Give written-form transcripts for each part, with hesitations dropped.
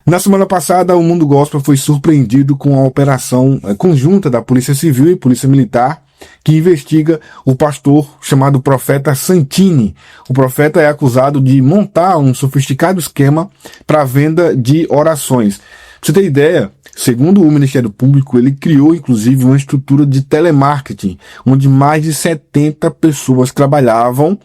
Na semana passada, o mundo gospel foi surpreendido com a operação conjunta da Polícia Civil e Polícia Militar, que investiga o pastor chamado Profeta Santini. O profeta é acusado de montar um sofisticado esquema para a venda de orações. Pra você ter ideia, segundo o Ministério Público, ele criou inclusive uma estrutura de telemarketing, onde mais de 70 pessoas trabalhavam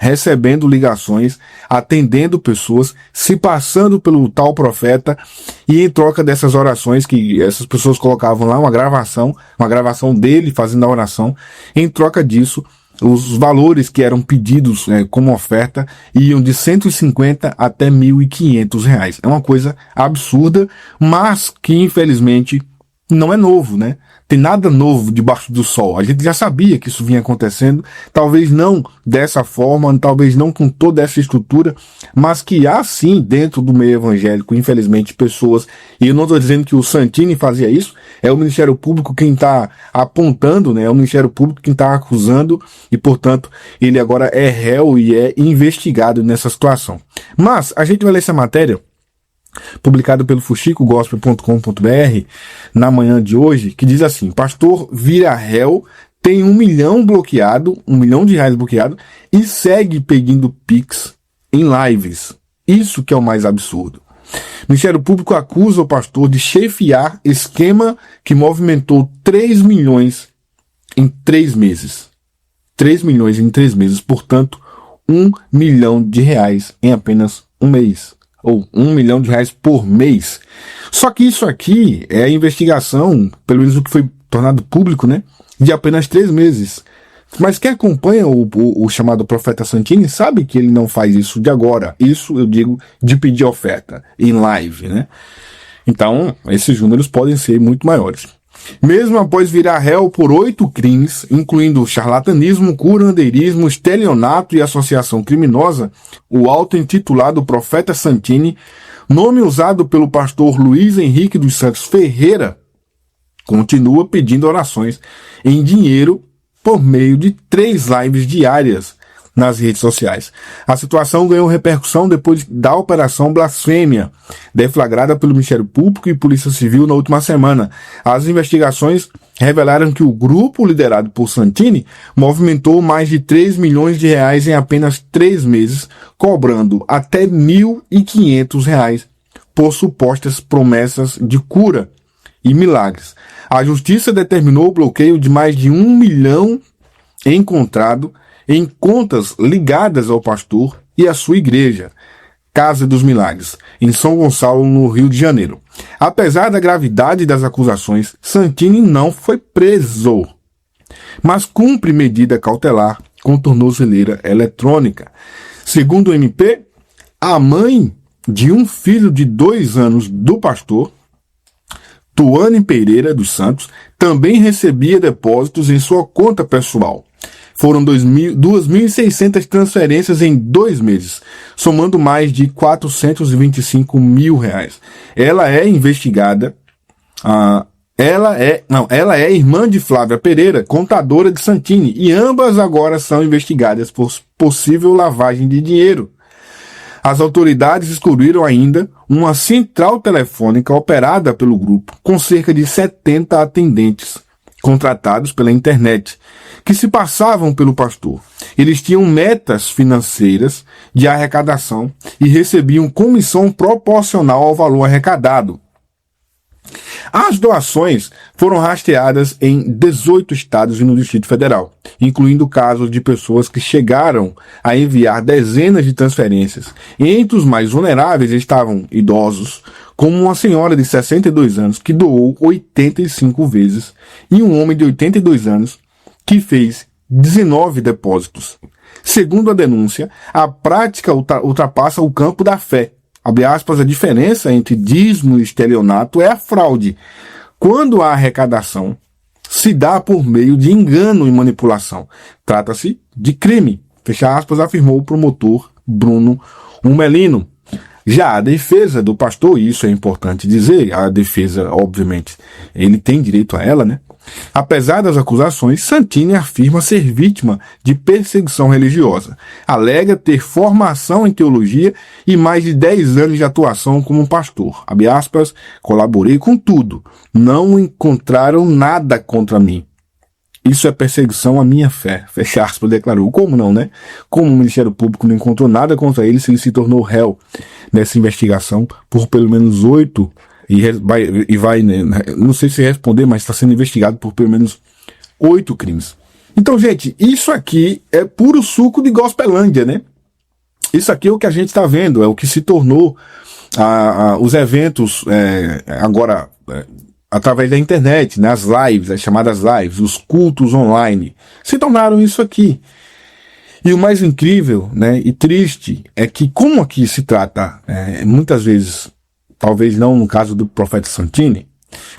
recebendo ligações, atendendo pessoas, se passando pelo tal profeta, e em troca dessas orações que essas pessoas colocavam lá, uma gravação dele fazendo a oração, em troca disso, os valores que eram pedidos como oferta iam de 150 até R$1.500. É uma coisa absurda, mas que infelizmente não é novo, né? Tem nada novo debaixo do sol. A gente já sabia que isso vinha acontecendo, talvez não dessa forma, talvez não com toda essa estrutura, mas que há sim dentro do meio evangélico, infelizmente, pessoas, e eu não estou dizendo que o Santini fazia isso, é o Ministério Público quem está apontando, né? É o Ministério Público quem está acusando, e portanto, ele agora é réu e é investigado nessa situação. Mas, a gente vai ler essa matéria, publicado pelo fuxicogospel.com.br na manhã de hoje, que diz assim: pastor vira réu, tem R$1 milhão bloqueado, R$1 milhão bloqueado, e segue pedindo Pix em lives. Isso que é o mais absurdo. O Ministério Público acusa o pastor de chefiar esquema que movimentou 3 milhões em 3 meses. 3 milhões em 3 meses, portanto, R$1 milhão em apenas um mês. Ou R$1 milhão por mês. Só que isso aqui é a investigação, pelo menos o que foi tornado público, né, de apenas 3 meses. Mas quem acompanha o chamado Profeta Santini sabe que ele não faz isso de agora. Isso eu digo de pedir oferta em live, né? Então, esses números podem ser muito maiores. Mesmo após virar réu por 8 crimes, incluindo charlatanismo, curandeirismo, estelionato e associação criminosa, o auto-intitulado Profeta Santini, nome usado pelo pastor Luiz Henrique dos Santos Ferreira, continua pedindo orações em dinheiro por meio de 3 lives diárias nas redes sociais. A situação ganhou repercussão depois da Operação Blasfêmia, deflagrada pelo Ministério Público e Polícia Civil na última semana. As investigações revelaram que o grupo liderado por Santini movimentou mais de R$3 milhões em apenas 3 meses, cobrando até R$1.500 por supostas promessas de cura e milagres. A justiça determinou o bloqueio de mais de 1 milhão encontrado em contas ligadas ao pastor e à sua igreja, Casa dos Milagres, em São Gonçalo, no Rio de Janeiro. Apesar da gravidade das acusações, Santini não foi preso, mas cumpre medida cautelar com tornozeleira eletrônica. Segundo o MP, a mãe de um filho de 2 anos do pastor, Tuane Pereira dos Santos, também recebia depósitos em sua conta pessoal. Foram 2.600 transferências em 2 meses, somando mais de R$425 mil. Ela é investigada. Ela é irmã de Flávia Pereira, contadora de Santini, e ambas agora são investigadas por possível lavagem de dinheiro. As autoridades descobriram ainda uma central telefônica operada pelo grupo, com cerca de 70 atendentes contratados pela internet, que se passavam pelo pastor. Eles tinham metas financeiras de arrecadação e recebiam comissão proporcional ao valor arrecadado. As doações foram rastreadas em 18 estados e no Distrito Federal, incluindo casos de pessoas que chegaram a enviar dezenas de transferências. Entre os mais vulneráveis estavam idosos, como uma senhora de 62 anos que doou 85 vezes e um homem de 82 anos que fez 19 depósitos. Segundo a denúncia, a prática ultrapassa o campo da fé. Abre aspas, a diferença entre dízimo e estelionato é a fraude, quando a arrecadação se dá por meio de engano e manipulação. Trata-se de crime, fecha aspas, afirmou o promotor Bruno Umelino. Já a defesa do pastor, isso é importante dizer, a defesa, obviamente, ele tem direito a ela, né? Apesar das acusações, Santini afirma ser vítima de perseguição religiosa. Alega ter formação em teologia e mais de 10 anos de atuação como pastor. Abre aspas, colaborei com tudo. Não encontraram nada contra mim. Isso é perseguição à minha fé. Fecha aspas, declarou. Como não, né? Como o Ministério Público não encontrou nada contra ele se ele se tornou réu nessa investigação por pelo menos 8 e vai, né, não sei se responder, mas está sendo investigado por pelo menos 8 crimes. Então, gente, isso aqui é puro suco de Gospelândia, né? Isso aqui é o que a gente está vendo, é o que se tornou os eventos agora através da internet, né? As lives, as chamadas lives, os cultos online, se tornaram isso aqui. E o mais incrível, né, e triste é que como aqui se trata muitas vezes, talvez não no caso do profeta Santini,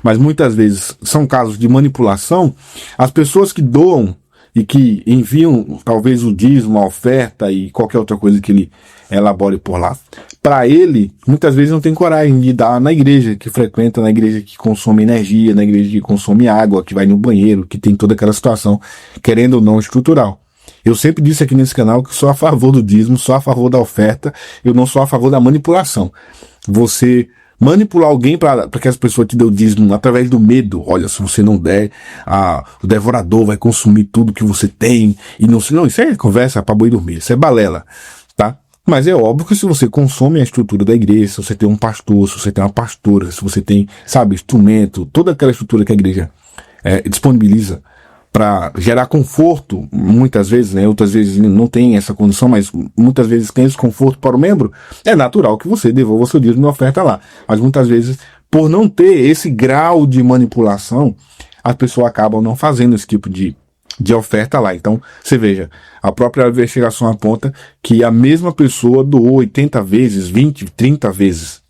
mas muitas vezes são casos de manipulação, as pessoas que doam e que enviam talvez o dízimo, a oferta e qualquer outra coisa que ele elabore por lá, para ele, muitas vezes não tem coragem de dar na igreja que frequenta, na igreja que consome energia, na igreja que consome água, que vai no banheiro, que tem toda aquela situação, querendo ou não, estrutural. Eu sempre disse aqui nesse canal que sou a favor do dízimo, sou a favor da oferta, eu não sou a favor da manipulação. Você manipular alguém para que as pessoas te dêem o dízimo através do medo. Olha, se você não der, o devorador vai consumir tudo que você tem. E não, isso é conversa para boi dormir, isso é balela, tá? Mas é óbvio que se você consome a estrutura da igreja, se você tem um pastor, se você tem uma pastora, se você tem, sabe, instrumento, toda aquela estrutura que a igreja disponibiliza para gerar conforto, muitas vezes, né, outras vezes não tem essa condição, mas muitas vezes tem esse conforto para o membro, é natural que você devolva o seu dízimo e oferta lá. Mas muitas vezes, por não ter esse grau de manipulação, as pessoas acabam não fazendo esse tipo de oferta lá. Então, você veja, a própria investigação aponta que a mesma pessoa doou 80 vezes, 20, 30 vezes,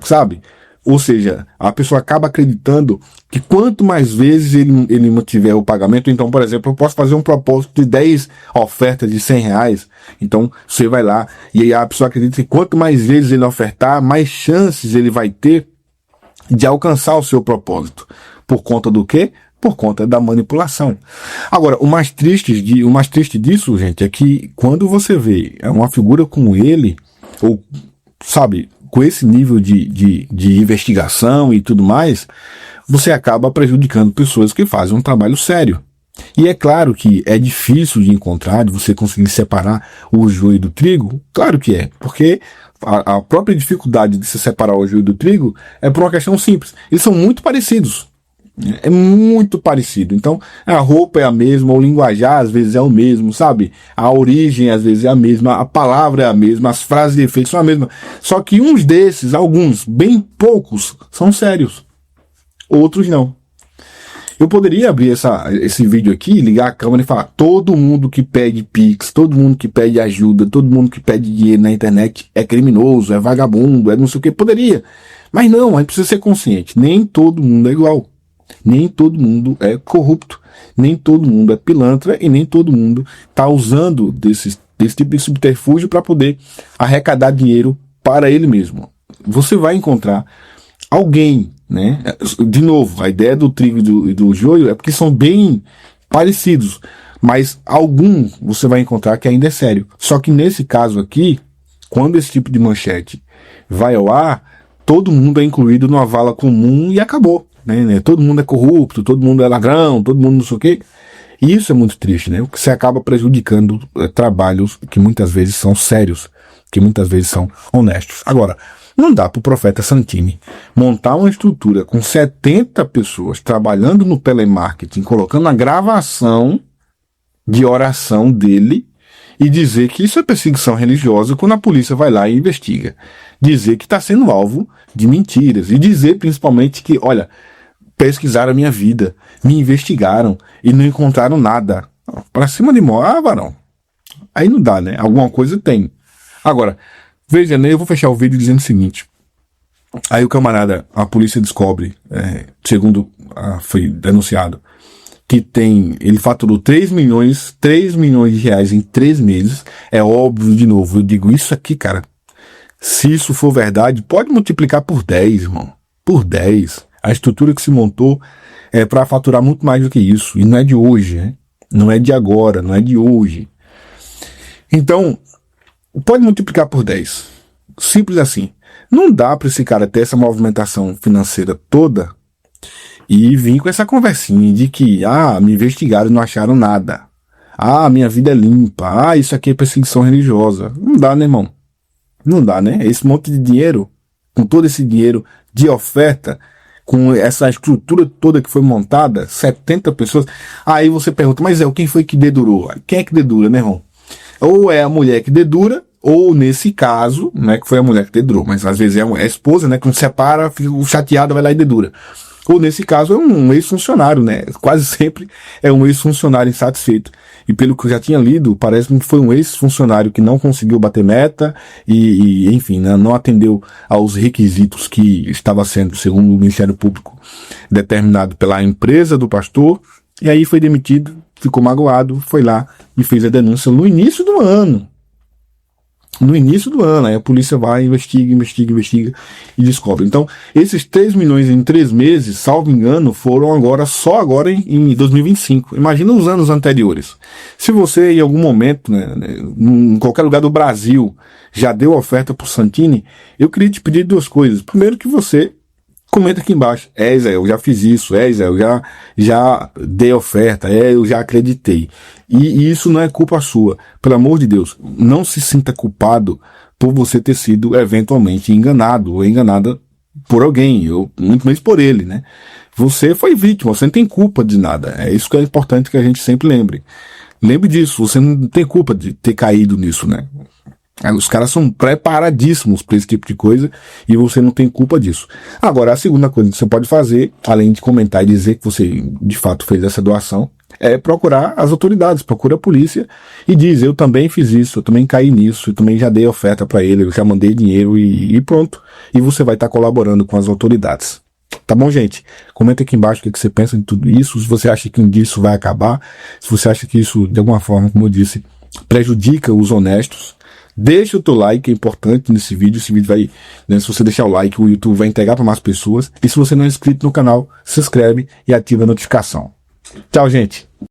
sabe? Ou seja, a pessoa acaba acreditando que quanto mais vezes ele mantiver o pagamento, então, por exemplo, eu posso fazer um propósito de 10 ofertas de R$100, então você vai lá e aí a pessoa acredita que quanto mais vezes ele ofertar, mais chances ele vai ter de alcançar o seu propósito. Por conta do quê? Por conta da manipulação. Agora, o mais triste disso, gente, é que quando você vê uma figura como ele, ou, sabe, com esse nível de investigação e tudo mais, você acaba prejudicando pessoas que fazem um trabalho sério. E é claro que é difícil de encontrar, de você conseguir separar o joio do trigo, claro que é, porque a própria dificuldade de se separar o joio do trigo é por uma questão simples. Eles são muito parecidos. É muito parecido. Então, a roupa é a mesma, o linguajar às vezes é o mesmo, sabe? A origem às vezes é a mesma, a palavra é a mesma, as frases de efeito são a mesma. Só que uns desses, alguns, bem poucos, são sérios. Outros não. Eu poderia abrir esse vídeo aqui, ligar a câmera e falar: todo mundo que pede Pix, todo mundo que pede ajuda, todo mundo que pede dinheiro na internet é criminoso, é vagabundo, é não sei o que. Poderia. Mas não, a gente precisa ser consciente. Nem todo mundo é igual. Nem todo mundo é corrupto, nem todo mundo é pilantra e nem todo mundo está usando desse tipo de subterfúgio para poder arrecadar dinheiro para ele mesmo. Você vai encontrar alguém, né? De novo, a ideia do trigo e do joio é porque são bem parecidos, mas algum você vai encontrar que ainda é sério. Só que nesse caso aqui, quando esse tipo de manchete vai ao ar, todo mundo é incluído numa vala comum e acabou. Né? Todo mundo é corrupto, todo mundo é ladrão, todo mundo não sei o quê. E isso é muito triste, né? Porque você acaba prejudicando trabalhos que muitas vezes são sérios, que muitas vezes são honestos. Agora, não dá para o profeta Santini montar uma estrutura com 70 pessoas trabalhando no telemarketing, colocando a gravação de oração dele e dizer que isso é perseguição religiosa quando a polícia vai lá e investiga. Dizer que está sendo alvo de mentiras. E dizer principalmente que, olha, pesquisaram a minha vida, me investigaram e não encontraram nada. Pra cima de mim, varão. Aí não dá, né? Alguma coisa tem. Agora, veja, né? Eu vou fechar o vídeo dizendo o seguinte. Aí o camarada, a polícia descobre, segundo foi denunciado, que ele faturou 3 milhões de reais em 3 meses. É óbvio, de novo, eu digo isso aqui, cara. Se isso for verdade, pode multiplicar por 10, irmão. Por 10. A estrutura que se montou é para faturar muito mais do que isso. E não é de hoje, né? Não é de agora, não é de hoje. Então, pode multiplicar por 10. Simples assim. Não dá para esse cara ter essa movimentação financeira toda e vir com essa conversinha de que, me investigaram e não acharam nada. Minha vida é limpa. Isso aqui é perseguição religiosa. Não dá, né, irmão? Não dá, né? Esse monte de dinheiro, com todo esse dinheiro de oferta, com essa estrutura toda que foi montada, 70 pessoas. Aí você pergunta, mas quem foi que dedurou? Quem é que dedura, né, irmão? Ou é a mulher que dedura, ou nesse caso, né, que foi a mulher que dedurou, mas às vezes é a esposa, né, quando separa, fica chateada, vai lá e dedura. Ou nesse caso é um ex-funcionário, né, quase sempre é um ex-funcionário insatisfeito. E pelo que eu já tinha lido, parece que foi um ex-funcionário que não conseguiu bater meta e enfim, né, não atendeu aos requisitos que estava sendo, segundo o Ministério Público, determinado pela empresa do pastor, e aí foi demitido, ficou magoado, foi lá e fez a denúncia no início do ano. Aí a polícia vai, investiga e descobre. Então, esses 3 milhões em 3 meses, salvo engano, foram só agora em 2025. Imagina os anos anteriores. Se você, em algum momento, né, em qualquer lugar do Brasil, já deu oferta pro Santini, eu queria te pedir 2 coisas. Primeiro, que você comenta aqui embaixo. Zé, eu já fiz isso. Zé, eu já dei oferta. Eu já acreditei. E isso não é culpa sua. Pelo amor de Deus, não se sinta culpado por você ter sido eventualmente enganado ou enganada por alguém, ou muito menos por ele, né? Você foi vítima, você não tem culpa de nada. É isso que é importante que a gente sempre lembre. Lembre disso, você não tem culpa de ter caído nisso, né? Os caras são preparadíssimos para esse tipo de coisa e você não tem culpa disso. Agora, a segunda coisa que você pode fazer, além de comentar e dizer que você de fato fez essa doação, é procurar as autoridades, procura a polícia e diz, eu também fiz isso, eu também caí nisso, eu também já dei oferta para ele, eu já mandei dinheiro e pronto. E você vai estar colaborando com as autoridades. Tá bom, gente? Comenta aqui embaixo o que você pensa de tudo isso, se você acha que um dia isso vai acabar, se você acha que isso, de alguma forma, como eu disse, prejudica os honestos. Deixa o teu like, é importante nesse vídeo. Esse vídeo vai, né, se você deixar o like, o YouTube vai entregar para mais pessoas. E se você não é inscrito no canal, se inscreve e ativa a notificação. Tchau, gente!